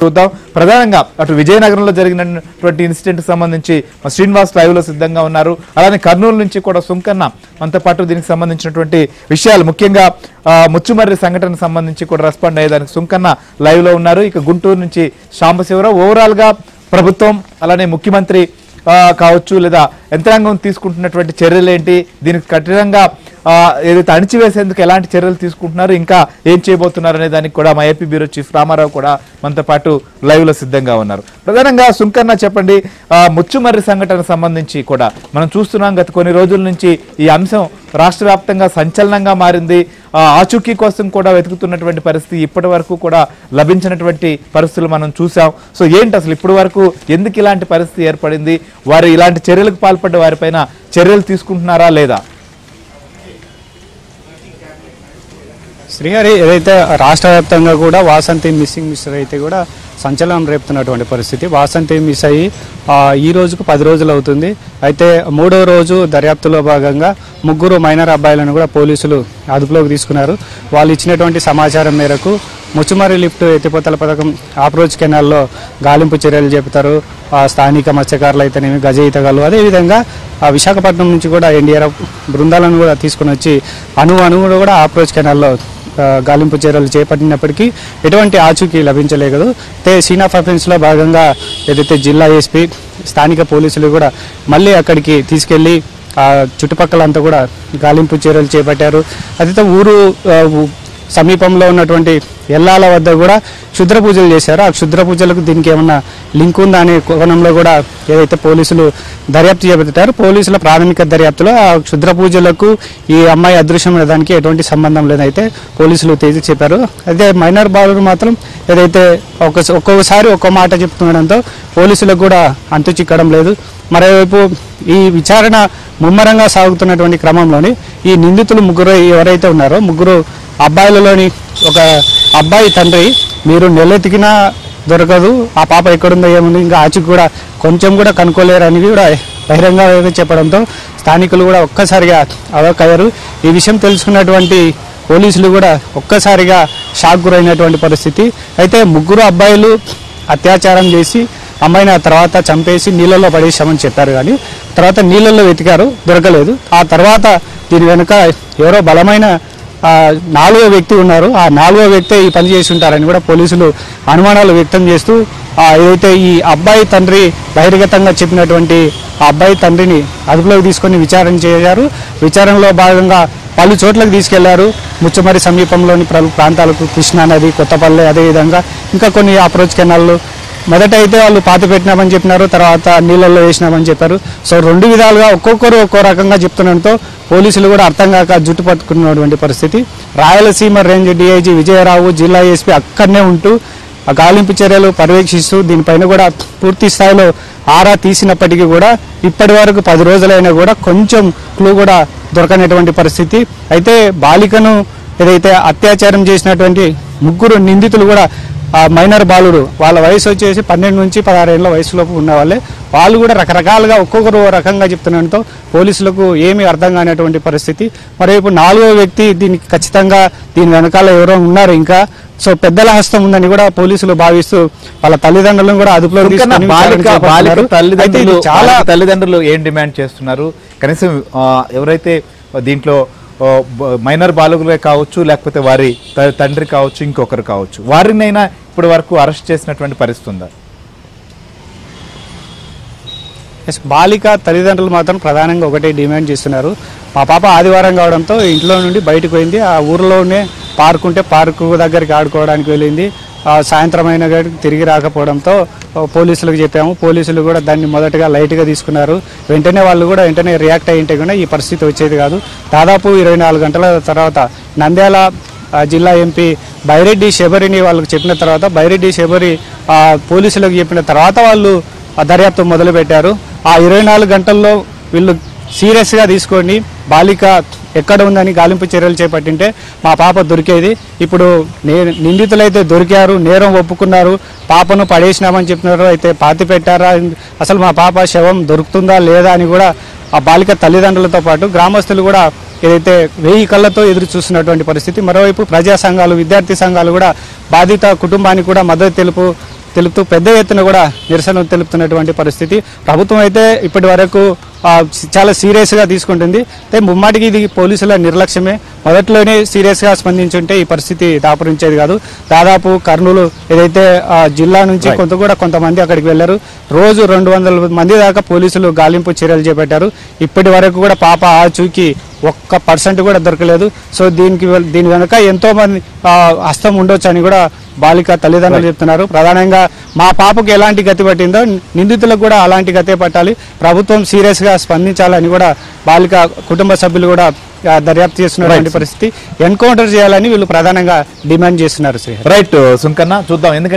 చూద్దాం. ప్రధానంగా అటు విజయనగరంలో జరిగినటువంటి ఇన్సిడెంట్ సంబంధించి శ్రీనివాస్ లైవ్ లో సిద్ధంగా ఉన్నారు. అలానే కర్నూలు నుంచి కూడా సుంకన్న మనతో పాటు దీనికి సంబంధించినటువంటి విషయాలు ముఖ్యంగా ముచ్చుమర్రి సంఘటనకు సంబంధించి కూడా రెస్పాండ్ అయ్యేదానికి సుంకన్న లైవ్ లో ఉన్నారు. ఇక గుంటూరు నుంచి సాంబశివరావు ఓవరాల్ గా ప్రభుత్వం అలానే ముఖ్యమంత్రి కావచ్చు లేదా యంత్రాంగం తీసుకుంటున్నటువంటి చర్యలు ఏంటి, దీనికి కఠినంగా ఏదైతే అణిచివేసేందుకు ఎలాంటి చర్యలు తీసుకుంటున్నారు, ఇంకా ఏం చేయబోతున్నారు అనే దానికి కూడా మా ఏపీ బ్యూరో చీఫ్ రామారావు కూడా మనతో పాటు లైవ్ లో సిద్ధంగా ఉన్నారు. ప్రధానంగా సుంకన్న చెప్పండి, ముచ్చుమర్రి సంఘటన సంబంధించి కూడా మనం చూస్తున్నాం గత కొన్ని రోజుల నుంచి ఈ అంశం రాష్ట్ర వ్యాప్తంగా సంచలనంగా మారింది. ఆచూకీ కోసం కూడా వెతుకుతున్నటువంటి పరిస్థితి ఇప్పటి వరకు కూడా లభించినటువంటి పరిస్థితులు మనం చూసాం. సో ఏంటి అసలు ఇప్పటి వరకు ఎందుకు ఇలాంటి పరిస్థితి ఏర్పడింది, వారు ఇలాంటి చర్యలకు పాల్పడ్డ వారిపైన చర్యలు తీసుకుంటున్నారా లేదా? శ్రీహరి, ఏదైతే రాష్ట్ర వ్యాప్తంగా కూడా వాసంతి మిస్సింగ్ మిస్టర్ అయితే కూడా సంచలనం రేపుతున్నటువంటి పరిస్థితి. వాసంతి మిస్ అయ్యి ఈ రోజుకు 10 రోజులు అవుతుంది. అయితే 3వ రోజు దర్యాప్తులో భాగంగా 3 మైనర్ అబ్బాయిలను కూడా పోలీసులు అదుపులోకి తీసుకున్నారు. వాళ్ళు ఇచ్చినటువంటి సమాచారం మేరకు ముచ్చుమర్రి లిఫ్ట్ ఎత్తిపోతల పథకం అప్రోచ్ కెనాల్లో గాలింపు చర్యలు చేపుతారు. స్థానిక మత్స్యకారులు అయితేనేమి, గజ ఈతగాళ్ళు, అదేవిధంగా విశాఖపట్నం నుంచి కూడా ఎన్డీఆర్ఎఫ్ బృందాలను కూడా తీసుకుని వచ్చి అణువును కూడా అప్రోచ్ కెనాల్లో గాలింపు చర్యలు చేపట్టినప్పటికీ ఎటువంటి ఆచూకీ లభించలేదు. అయితే సీన్ ఆఫ్ అఫెన్స్లో భాగంగా ఏదైతే జిల్లా ఎస్పీ, స్థానిక పోలీసులు కూడా మళ్ళీ అక్కడికి తీసుకెళ్లి చుట్టుపక్కలంతా కూడా గాలింపు చర్యలు చేపట్టారు. అదైతే ఊరు సమీపంలో ఉన్నటువంటి ఎల్లాల వద్ద కూడా క్షుద్ర పూజలు చేశారు. ఆ క్షుద్ర పూజలకు దీనికి ఏమన్నా లింక్ ఉందా అనే కోణంలో కూడా ఏదైతే పోలీసులు దర్యాప్తు చేపట్టారు. పోలీసుల ప్రాథమిక దర్యాప్తులో ఆ క్షుద్ర పూజలకు ఈ అమ్మాయి అదృశ్యమైన దానికి ఎటువంటి సంబంధం లేదైతే పోలీసులు తేల్చి చెప్పారు. అయితే మైనర్ బాలుడు మాత్రం ఏదైతే ఒక్కొక్కసారి ఒక్కో మాట చెప్తుండడంతో పోలీసులకు కూడా అంతు చిక్కడం లేదు. మరోవైపు ఈ విచారణ ముమ్మరంగా సాగుతున్నటువంటి క్రమంలోని ఈ నిందితులు 3 ఎవరైతే ఉన్నారో 3 అబ్బాయిలలోని ఒక అబ్బాయి తండ్రి, మీరు నెలెతికినా దొరకదు, ఆ పాప ఎక్కడుందో ఏముంది, ఇంకా ఆచూకీ కూడా కొంచెం కూడా కనుక్కోలేరని కూడా బహిరంగంగా చెప్పడంతో స్థానికులు కూడా ఒక్కసారిగా అవాక్కయ్యారు. ఈ విషయం తెలుసుకున్నటువంటి పోలీసులు కూడా ఒక్కసారిగా షాక్ గురైనటువంటి పరిస్థితి. అయితే 3 అబ్బాయిలు అత్యాచారం చేసి అమ్మాయిని ఆ తర్వాత చంపేసి నీళ్ళల్లో పడేసామని చెప్పారు. కానీ తర్వాత నీళ్ళల్లో వెతికారు, దొరకలేదు. ఆ తర్వాత దీని వెనుక ఎవరో బలమైన 4వ వ్యక్తి ఉన్నారు. ఆ 4వ వ్యక్తే ఈ పని చేసి ఉంటారని కూడా పోలీసులు అనుమానాలు వ్యక్తం చేస్తూ ఏదైతే ఈ అబ్బాయి తండ్రి బహిర్గతంగా చెప్పినటువంటి ఆ అబ్బాయి తండ్రిని అదుపులోకి తీసుకొని విచారణ చేశారు. విచారణలో భాగంగా పలు చోట్లకు తీసుకెళ్లారు. ముచ్చుమర్రి సమీపంలోని ప్రాంతాలకు కృష్ణా నది, కొత్తపల్లె, అదేవిధంగా ఇంకా కొన్ని అప్రోచ్ కెనాళ్ళు మొదట అయితే వాళ్ళు పాతి పెట్టినామని చెప్పినారు, తర్వాత నీళ్ళల్లో వేసినామని చెప్పారు. సో 2 విధాలుగా ఒక్కొక్కరు ఒక్కో రకంగా చెప్తుండడంతో పోలీసులు కూడా అర్థం కాక జుట్టు పట్టుకున్నటువంటి పరిస్థితి. రాయలసీమ రేంజ్ డీఐజీ విజయరావు, జిల్లా ఎస్పీ అక్కడనే ఉంటూ ఆ గాలింపు చర్యలు పర్యవేక్షిస్తూ దీనిపైన కూడా పూర్తి స్థాయిలో ఆరా తీసినప్పటికీ కూడా ఇప్పటి వరకు 10 రోజులైనా కూడా కొంచెం క్లూ కూడా దొరకనటువంటి పరిస్థితి. అయితే బాలికను ఏదైతే అత్యాచారం చేసినటువంటి 3 నిందితులు కూడా మైనర్ బాలుడు, వాళ్ళ వయసు వచ్చేసి 12 నుంచి 16 ఏళ్ళ వయసులోపు ఉన్న వాళ్ళే. వాళ్ళు కూడా రకరకాలుగా ఒక్కొక్కరు రకంగా చెప్తుండడంతో పోలీసులకు ఏమీ అర్థం కానటువంటి పరిస్థితి. మరోవైపు 4వ వ్యక్తి దీనికి ఖచ్చితంగా దీని వెనకాల ఎవరో ఉన్నారు ఇంకా, సో పెద్దల హస్తం ఉందని కూడా పోలీసులు భావిస్తూ వాళ్ళ తల్లిదండ్రులను కూడా అదుపులోకి తీసుకొని చాలా తల్లిదండ్రులు ఏం డిమాండ్ చేస్తున్నారు, కనీసం ఎవరైతే దీంట్లో మైనర్ బాలుగులే కావచ్చు లేకపోతే వారి తండ్రి కావచ్చు ఇంకొకరు కావచ్చు, వారినైనా ఇప్పటి వరకు అరెస్ట్ చేసినటువంటి పరిస్థితి ఉందా? బాలిక తల్లిదండ్రులు మాత్రం ప్రధానంగా ఒకటే డిమాండ్ చేస్తున్నారు. మా పాప ఆదివారం కావడంతో ఇంట్లో నుండి బయటకు పోయింది, ఆ ఊరిలోనే పార్క్ ఉంటే పార్కు దగ్గరికి ఆడుకోవడానికి వెళ్ళింది, సాయంత్రం అయిన తిరిగి రాకపోవడంతో పోలీసులకు చెప్పాము. పోలీసులు కూడా దాన్ని మొదటగా లైట్గా తీసుకున్నారు. వాళ్ళు కూడా వెంటనే రియాక్ట్ అయ్యింటే కూడా ఈ పరిస్థితి వచ్చేది కాదు. దాదాపు 24 గంటల తర్వాత నంద్యాల జిల్లా ఎంపీ బైరెడ్డి శబరిని వాళ్ళకి చెప్పిన తర్వాత బైరెడ్డి శబరి పోలీసులకు చెప్పిన తర్వాత వాళ్ళు దర్యాప్తు మొదలుపెట్టారు. ఆ 24 గంటల్లో వీళ్ళు సీరియస్గా తీసుకొని బాలిక ఎక్కడ ఉందని గాలింపు చర్యలు చేపట్టింటే మా పాప దొరికేది. ఇప్పుడు నిందితులైతే దొరికారు, నేరం ఒప్పుకున్నారు, పాపను పడేసినామని చెప్తున్నారు. అయితే పాతి పెట్టారా, అసలు మా పాప శవం దొరుకుతుందా లేదా అని కూడా ఆ బాలిక తల్లిదండ్రులతో పాటు గ్రామస్తులు కూడా ఏదైతే 1000 కళ్ళతో ఎదురు చూస్తున్నటువంటి పరిస్థితి. మరోవైపు ప్రజా సంఘాలు, విద్యార్థి సంఘాలు కూడా బాధిత కుటుంబానికి కూడా మద్దతు తెలుపుతూ పెద్ద ఎత్తున కూడా నిరసన తెలుపుతున్నటువంటి పరిస్థితి. ప్రభుత్వం అయితే ఇప్పటి వరకు చాలా సీరియస్గా తీసుకుంటుంది. అయితే ముమ్మాటికి ఇది పోలీసుల నిర్లక్ష్యమే. మొదట్లోనే సీరియస్గా స్పందించుంటే ఈ పరిస్థితి దాపురించేది కాదు. దాదాపు కర్నూలు ఏదైతే జిల్లా నుంచి కొంతమంది అక్కడికి వెళ్లారు. రోజు 200 మంది దాకా పోలీసులు గాలింపు చర్యలు చేపట్టారు. ఇప్పటి వరకు కూడా పాప ఆచూకీ 1% కూడా దొరకలేదు. సో దీని వెనుక ఎంతో మంది హస్తం ఉండొచ్చు అని కూడా బాలిక తల్లిదండ్రులు చెప్తున్నారు. ప్రధానంగా మా పాపకు ఎలాంటి గతి పట్టిందో నిందితులకు కూడా అలాంటి గతే పట్టాలి, ప్రభుత్వం సీరియస్ గా స్పందించాలని కూడా బాలిక కుటుంబ సభ్యులు కూడా దర్యాప్తు చేస్తున్నటువంటి పరిస్థితి. ఎన్కౌంటర్ చేయాలని వీళ్ళు ప్రధానంగా డిమాండ్ చేస్తున్నారు. రైట్ సుంకన్న, చూద్దాం ఎందుకంటే